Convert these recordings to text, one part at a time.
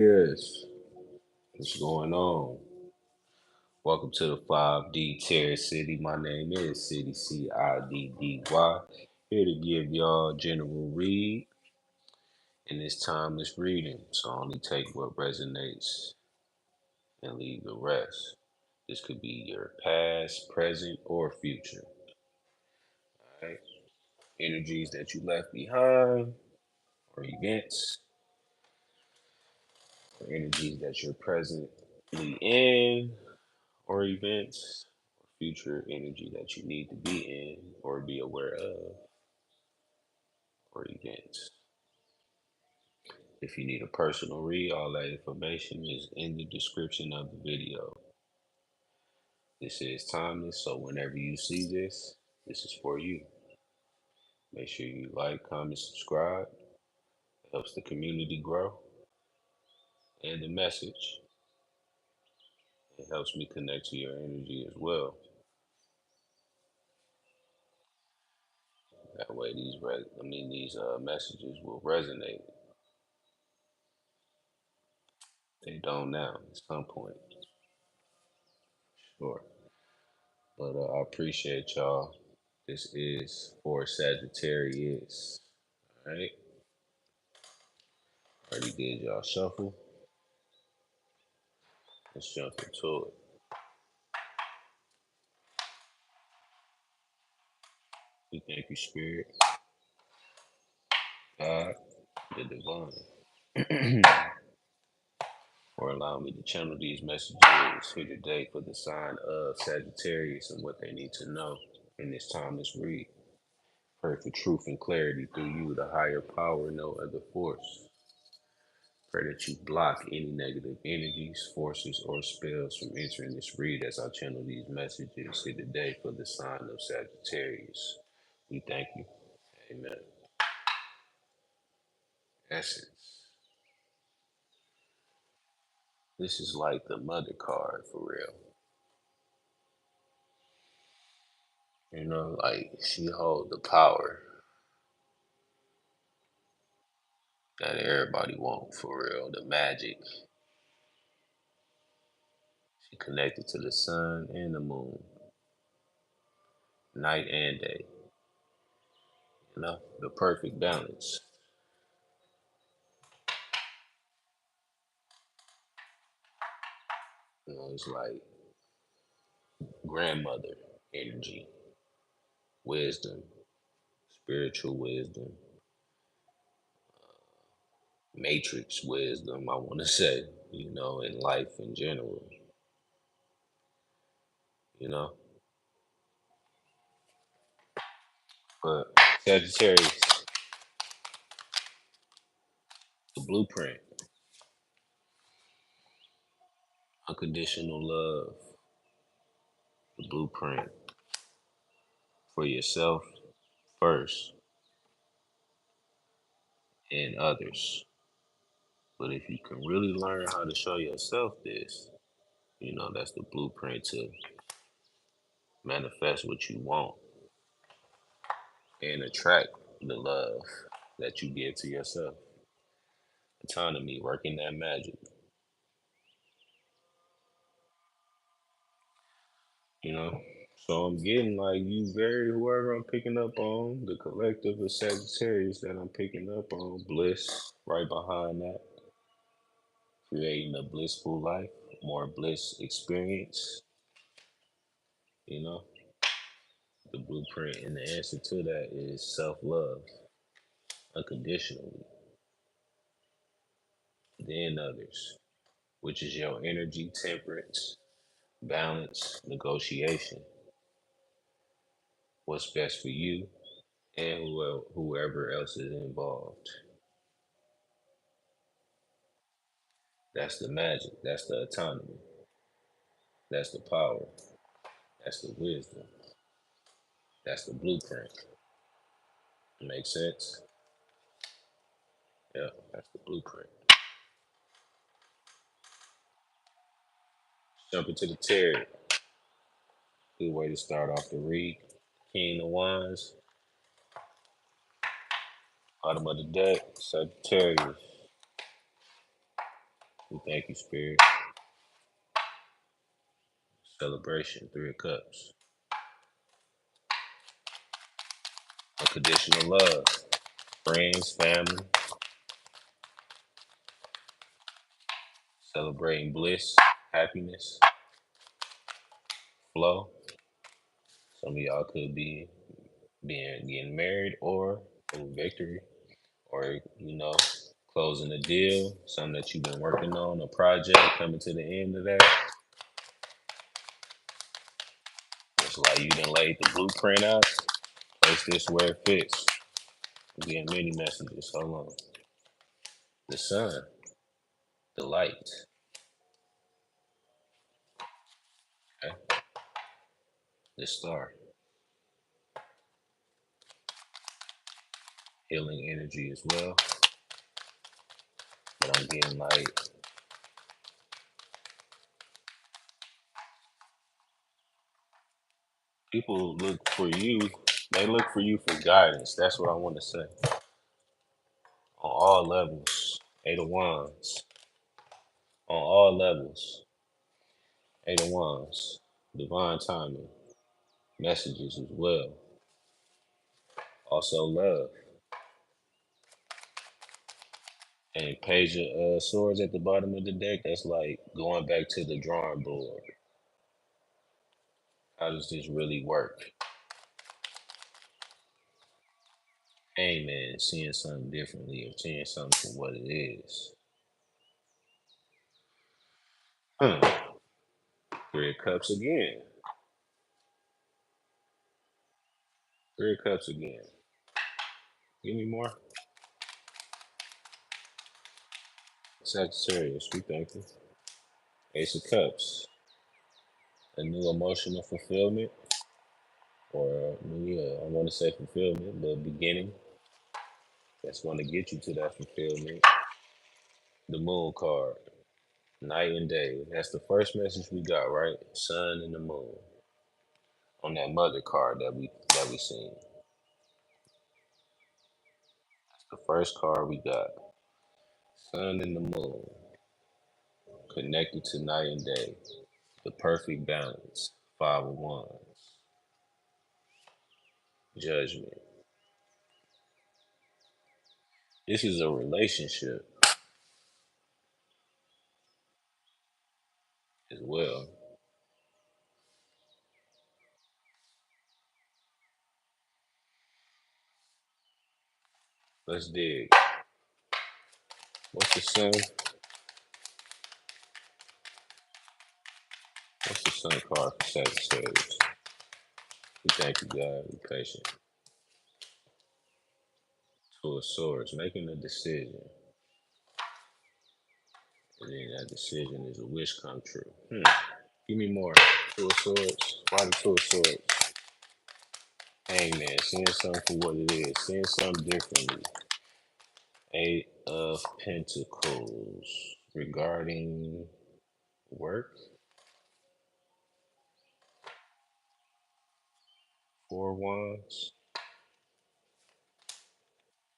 Yes, what's going on? Welcome to the 5D Terrace City. My name is City CIDDY. Here to give y'all a general read in this timeless reading. So only take what resonates and leave the rest. This could be your past, present, or future. Right? Energies that you left behind, or events, or energies that you're presently in, or events, or future energy that you need to be in or be aware of, or events. If you need a personal read, all that information is in the description of the video. This is timeless, so whenever you see this, this is for you. Make sure you like, comment, subscribe. It helps the community grow. And the message, it helps me connect to your energy as well. That way, these messages will resonate. They don't now at some point. Sure. But I appreciate y'all. This is for Sagittarius. All right. Already did y'all shuffle. Let's jump into it. We thank you, Spirit, God, the Divine, for allowing me to channel these messages here today for the sign of Sagittarius and what they need to know in this timeless read. Pray for truth and clarity through you, the higher power, no other force. Pray that you block any negative energies, forces, or spells from entering this read as I channel these messages here today for the sign of Sagittarius. We thank you. Amen. Essence. This is like the mother card for real. You know, like she holds the power that everybody wants for real, the magic. She connected to the sun and the moon, night and day. You know, the perfect balance. You know, it's like grandmother energy, wisdom, spiritual wisdom, matrix wisdom, I want to say, you know, in life in general, you know. But Sagittarius, the blueprint, unconditional love, the blueprint for yourself first and others. But if you can really learn how to show yourself this, you know, that's the blueprint to manifest what you want and attract the love that you give to yourself. Autonomy, working that magic, you know. So I'm getting like you very whoever I'm picking up on, the collective of Sagittarius that I'm picking up on, bliss right behind that, creating a blissful life, more bliss experience, you know. The blueprint and the answer to that is self-love, unconditionally, then others, which is your energy, temperance, balance, negotiation, what's best for you and whoever else is involved. That's the magic. That's the autonomy. That's the power. That's the wisdom. That's the blueprint. Make sense? Yeah, that's the blueprint. Jump into the tarot. Good way to start off the read. King of Wands, bottom of the deck, Sagittarius. We thank you, Spirit. Celebration, Three of Cups. Unconditional love. Friends, family. Celebrating bliss, happiness, flow. Some of y'all could be getting married or victory, or closing a deal, something that you've been working on, a project coming to the end of that. It's like you done laid the blueprint out. Place this where it fits. I'm getting many messages. Hold on. The sun, the light, okay? The star, healing energy as well. But I'm getting like people look for you. They look for you for guidance. That's what I want to say. On all levels. Eight of Wands. On all levels. Eight of Wands. Divine timing. Messages as well. Also love. And Page of Swords at the bottom of the deck. That's like going back to the drawing board. How does this really work? Amen. Seeing something differently or seeing something for what it is. Three of Cups again. Three of Cups again. Give me more. Sagittarius, we thank you. Ace of Cups. A new emotional fulfillment, or I want to say fulfillment, the beginning. That's going to get you to that fulfillment. The Moon card, night and day. That's the first message we got, right? Sun and the moon. On that mother card that we seen. That's the first card we got. Sun and the moon. Connected to night and day. The perfect balance. Five of Wands. Judgment. This is a relationship as well. Let's dig. What's the sun? What's the sun card for Sagittarius? We thank you, God. Be patient. Two of Swords, making a decision. And then that decision is a wish come true. Give me more. Two of Swords. Why the Two of Swords? Amen. Seeing something for what it is. Seeing something differently. Eight of Pentacles. Regarding work. Four Wands.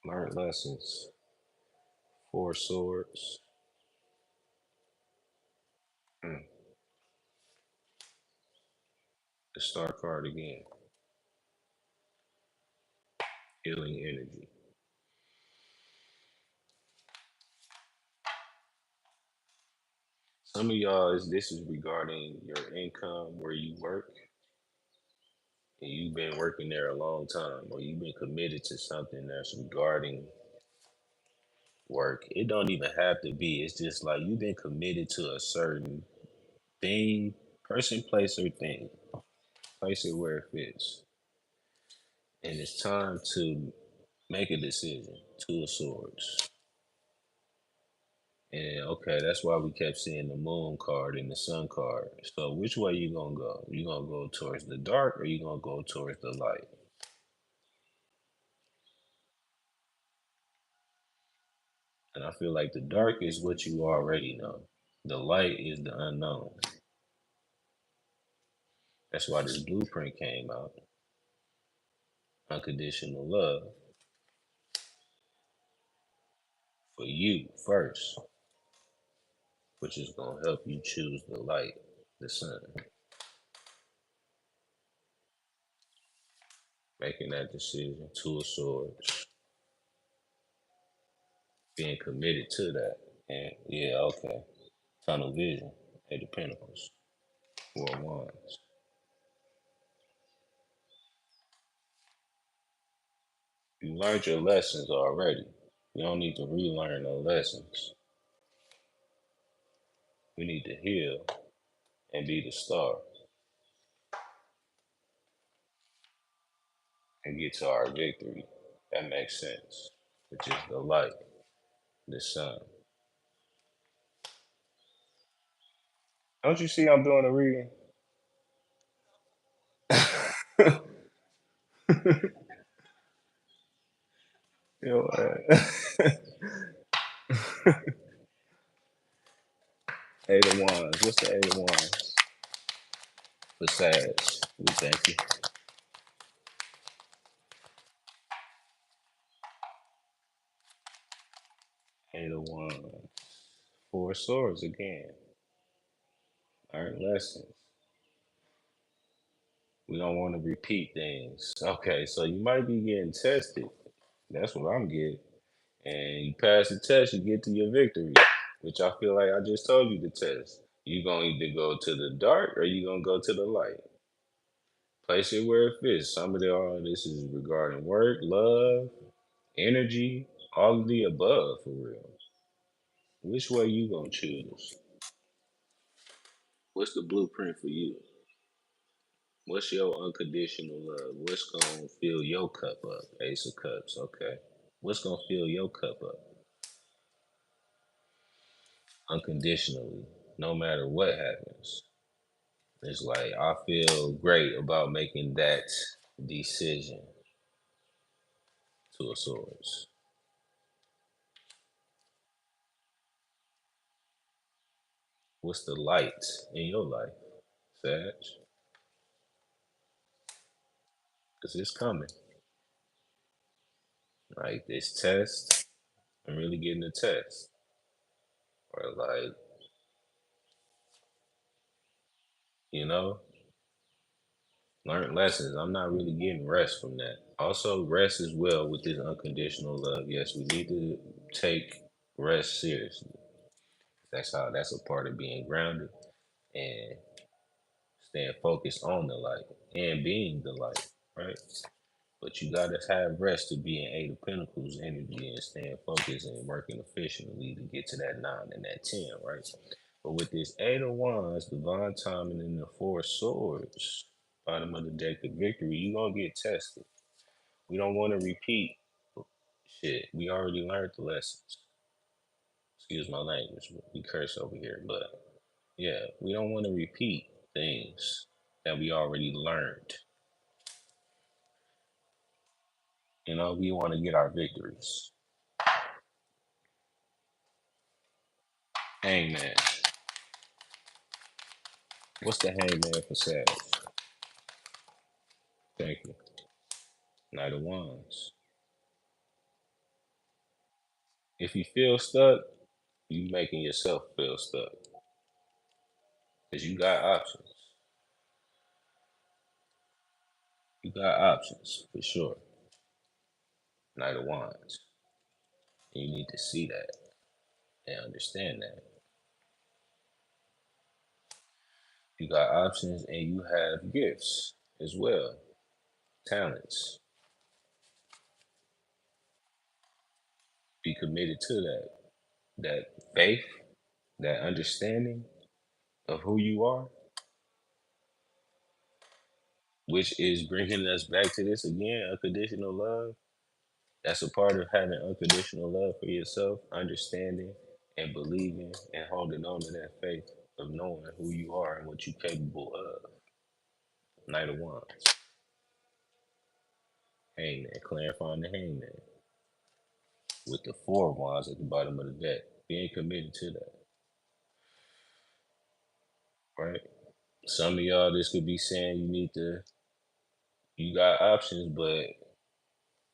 Learned lessons. Four Swords. Hmm. The Star card again. Healing energy. Some of y'all, this is regarding your income, where you work, and you've been working there a long time, or you've been committed to something that's regarding work. It don't even have to be. It's just like you've been committed to a certain thing, person, place, or thing. Place it where it fits. And it's time to make a decision. Two of Swords. And okay, that's why we kept seeing the moon card and the sun card. So which way you gonna go? You gonna go towards the dark or you gonna go towards the light? And I feel like the dark is what you already know. The light is the unknown. That's why this blueprint came out. Unconditional love for you first. which is gonna help you choose the light, the sun. Making that decision, two of swords, being committed to that. And yeah, okay. Tunnel vision, eight of pentacles, four of wands. You learned your lessons already. You don't need to relearn no lessons. We need to heal and be the star and get to our victory. That makes sense. Which is the light, the sun. Don't you see I'm doing a reading? You know what? Eight of Wands. What's the Eight of Wands? For Sag. We thank you. Eight of Wands. Four Swords again. Learn lessons. We don't want to repeat things. Okay, so you might be getting tested. That's what I'm getting. And you pass the test, you get to your victory, which I feel like I just told you the test. You gonna either go to the dark or you gonna go to the light. Place it where it fits. Some of the all this is regarding work, love, energy, all of the above for real. Which way you gonna choose? What's the blueprint for you? What's your unconditional love? What's gonna fill your cup up? Ace of Cups, okay. What's gonna fill your cup up unconditionally, no matter what happens? It's like I feel great about making that decision. Two of Swords. What's the light in your life, Sag? Because it's coming. Like this test, I'm really getting a test. Or like, you know, learned lessons. I'm not really getting rest from that. Also, rest as well with this unconditional love. Yes, we need to take rest seriously. That's a part of being grounded and staying focused on the light and being the light, right? But you gotta have rest to be in Eight of Pentacles energy and staying focused and working efficiently to get to that nine and that 10, right? But with this Eight of Wands, divine timing, and the Four of Swords, bottom of the deck of victory, you gonna get tested. We don't want to repeat shit. We already learned the lessons. Excuse my language. We curse over here, but yeah, we don't want to repeat things that we already learned. You know, we want to get our victories. Hangman. What's the hangman for Sag? Thank you. Knight of Wands. If you feel stuck, you making yourself feel stuck. Because you got options. You got options for sure. Knight of Wands. And you need to see that and understand that. You got options and you have gifts as well. Talents. Be committed to that. That faith, that understanding of who you are, which is bringing us back to this again, unconditional love. That's a part of having unconditional love for yourself, understanding and believing and holding on to that faith of knowing who you are and what you're capable of. Knight of Wands, Hangman, clarifying the Hangman with the Four of Wands at the bottom of the deck. Being committed to that, right? Some of y'all, this could be saying you got options, but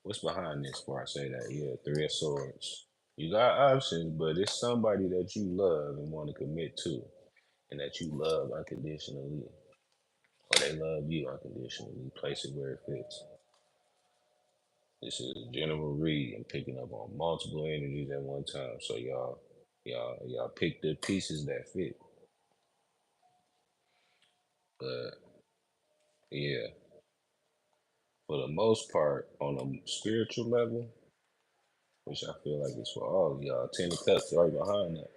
what's behind this before I say that? Yeah, Three of Swords. You got options, but it's somebody that you love and want to commit to, and that you love unconditionally, or they love you unconditionally. Place it where it fits. This is a general read and picking up on multiple energies at one time. So y'all pick the pieces that fit. But yeah, for the most part, on a spiritual level, which I feel like it's for all of y'all, Ten of Cups right behind that.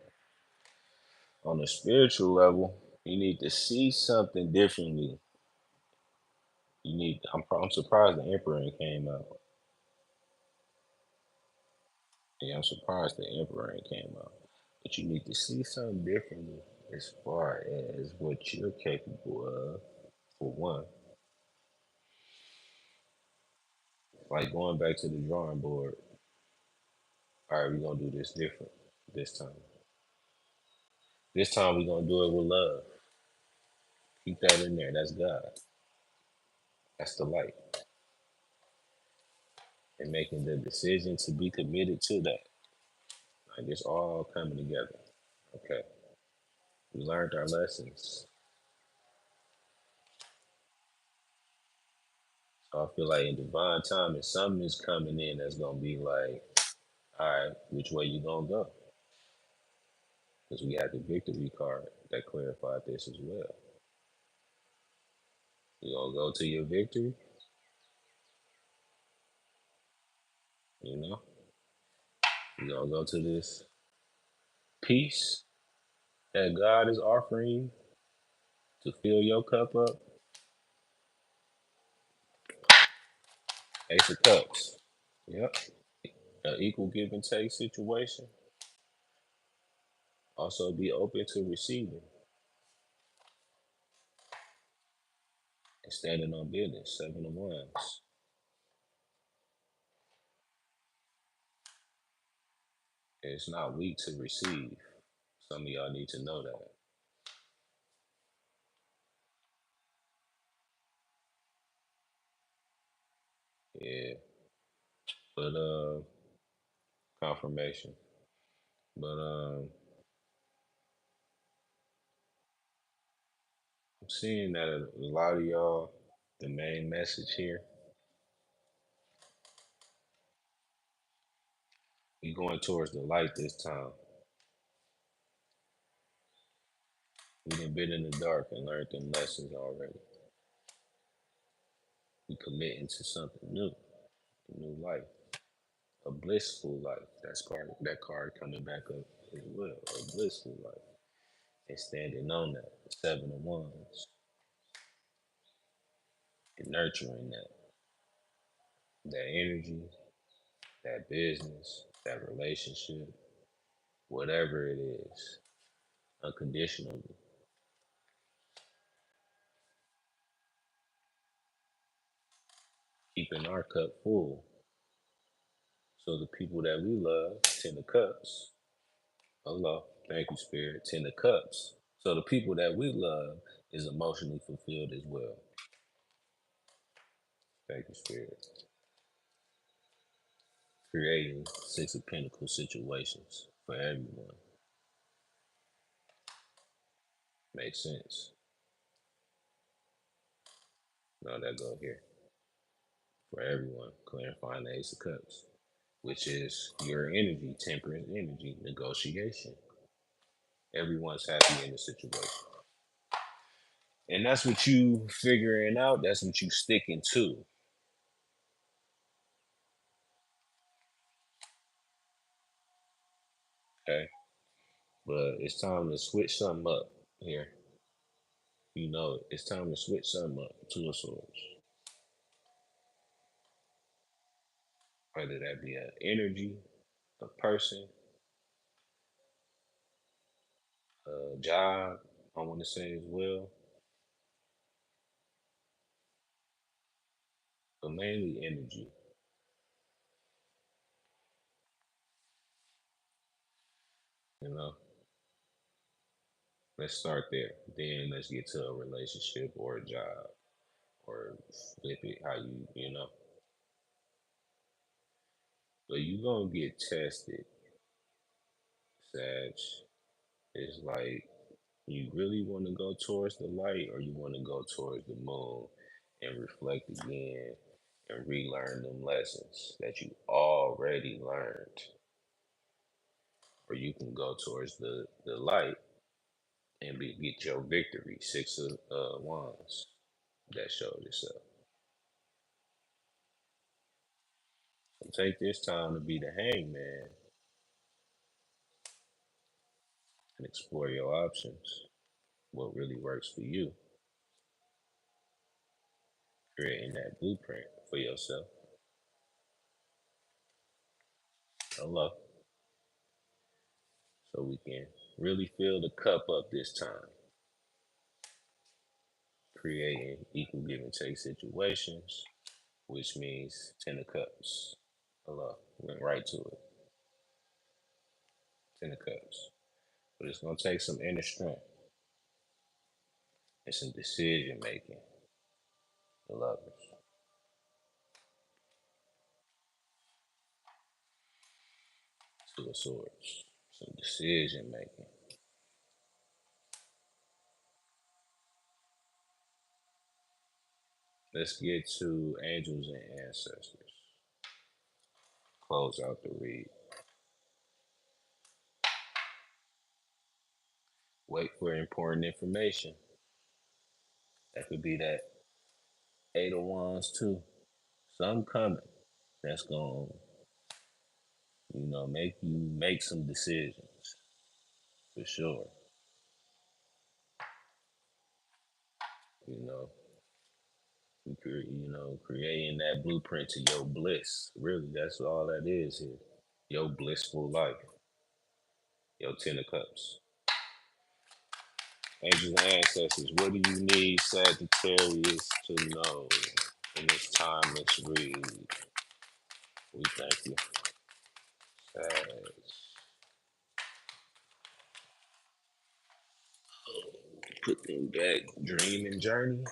On a spiritual level, you need to see something differently. I'm surprised the Emperor came out. Yeah, I'm surprised the Emperor came out. But you need to see something differently as far as what you're capable of, for one. Like going back to the drawing board, all right, we're gonna do this different this time. This time we're gonna do it with love. Keep that in there. That's God. That's the light. And making the decision to be committed to that. Like it's all coming together. Okay. We learned our lessons. So I feel like in divine time, if something is coming in that's gonna be like, all right, which way you gonna go? Because we had the victory card that clarified this as well. You gonna go to your victory, you know? You gonna go to this peace that God is offering you to fill your cup up. Ace of Cups. Yep. An equal give and take situation. Also be open to receiving and standing on business. Seven of Wands. It's not weak to receive. Some of y'all need to know that. Yeah. But confirmation. But I'm seeing that a lot of y'all, the main message here, we going towards the light this time. We done been in the dark and learned them lessons already. We committing to something new, a new life, a blissful life. That's part that card coming back up as well. A blissful life. And standing on that. Seven of Wands. And nurturing that energy, that business, that relationship, whatever it is, unconditionally. Keeping our cup full. So the people that we love, Ten of Cups. Hello. Thank you, Spirit. Ten of Cups. So the people that we love is emotionally fulfilled as well. Thank you, Spirit. Creating Six of Pentacles situations for everyone. Makes sense. Now that go here. For everyone, clarifying the Ace of Cups, which is your energy, temperance energy, negotiation. Everyone's happy in the situation. And that's what you figuring out. That's what you sticking to. Okay. But it's time to switch something up here. You know, it's time to switch something up. Two of Swords. Whether that be an energy, a person, a job, I want to say as well, but mainly energy. You know, let's start there. Then let's get to a relationship or a job or flip it how you know. But you gonna get tested. Sag, it's like you really want to go towards the light or you want to go towards the moon and reflect again and relearn them lessons that you already learned. Or you can go towards the light and get your victory. Six of wands that showed itself. So take this time to be the hangman and explore your options. What really works for you. Creating that blueprint for yourself. Hello. So we can really fill the cup up this time. Creating equal give and take situations, which means 10 of cups. Hello. Went right to it. 10 of cups. But it's gonna take some inner strength and some decision making. The lovers. 2 of swords. Some decision making. Let's get to angels and ancestors. Close out the read. Wait for important information. That could be that 8 of wands too. Some coming. That's gonna, make you make some decisions for sure. You know, creating that blueprint to your bliss. Really, that's all that is here. Your blissful life. Your 10 of cups. Angels and ancestors, what do you need Sagittarius to know in this timeless read? We thank you. Sag. Put them back. Dream and journey.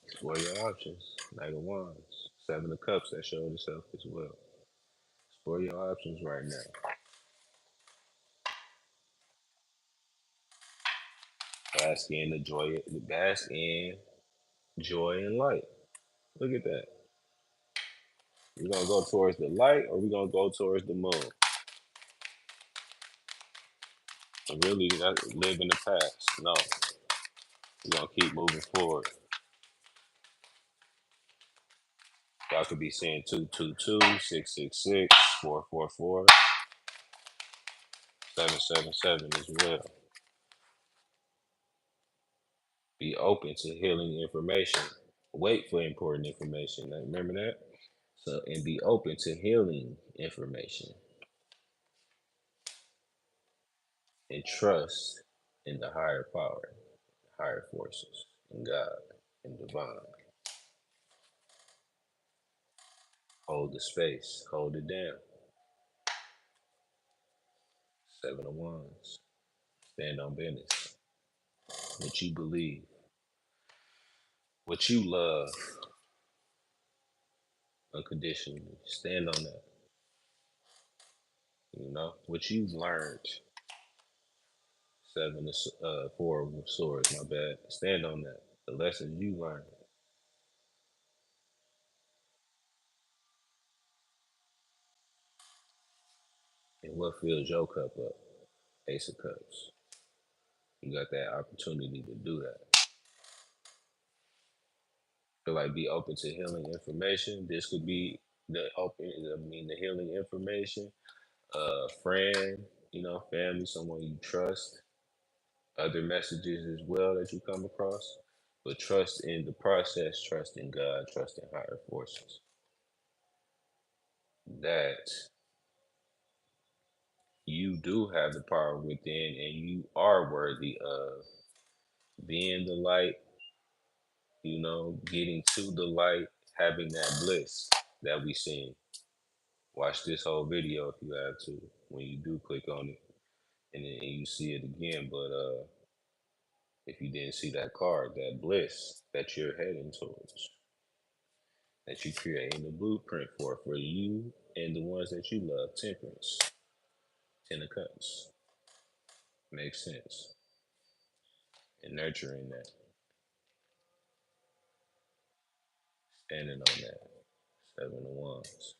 Explore your options. Knight of Wands. 7 of Cups that showed itself as well. Explore your options right now. Bask in the joy. Bask in joy and light. Look at that. We're gonna go towards the light, or we're gonna go towards the moon. And really, live in the past. No, we're gonna keep moving forward. Y'all could be seeing 222, 666, 444, 777 as well. Be open to healing information. Wait for important information. Remember that? So, and be open to healing information and trust in the higher power, higher forces, in God, and divine. Hold the space, hold it down. 7 of Wands. Stand on business. What you believe, what you love unconditionally. Stand on that. What you've learned. 4 of Swords, my bad. Stand on that. The lessons you learned. And what fills your cup up? Ace of Cups. You got that opportunity to do that. Feel like be open to healing information. This could be the healing information. Friend, family, someone you trust. Other messages as well that you come across. But trust in the process, trust in God, trust in higher forces. That you do have the power within and you are worthy of being the light, getting to the light, having that bliss that we seen. Watch this whole video if you have to, when you do click on it and then you see it again. But if you didn't see that card, that bliss that you're heading towards, that you're creating the blueprint for you and the ones that you love. Temperance. in the cups. Makes sense. And nurturing that, standing on that. Seven of Wands.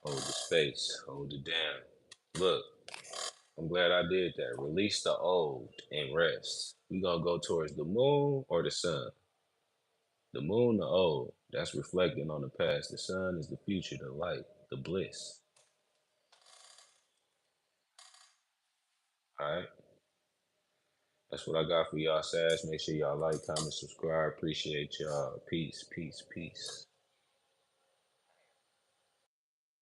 Hold the space. Hold it down. Look, I'm glad I did that. Release the old and rest. We gonna go towards the moon or the sun. The moon, the old. That's reflecting on the past. The sun is the future, the light, the bliss. All right. That's what I got for y'all, Sag. Make sure y'all like, comment, subscribe. Appreciate y'all. Peace, peace, peace.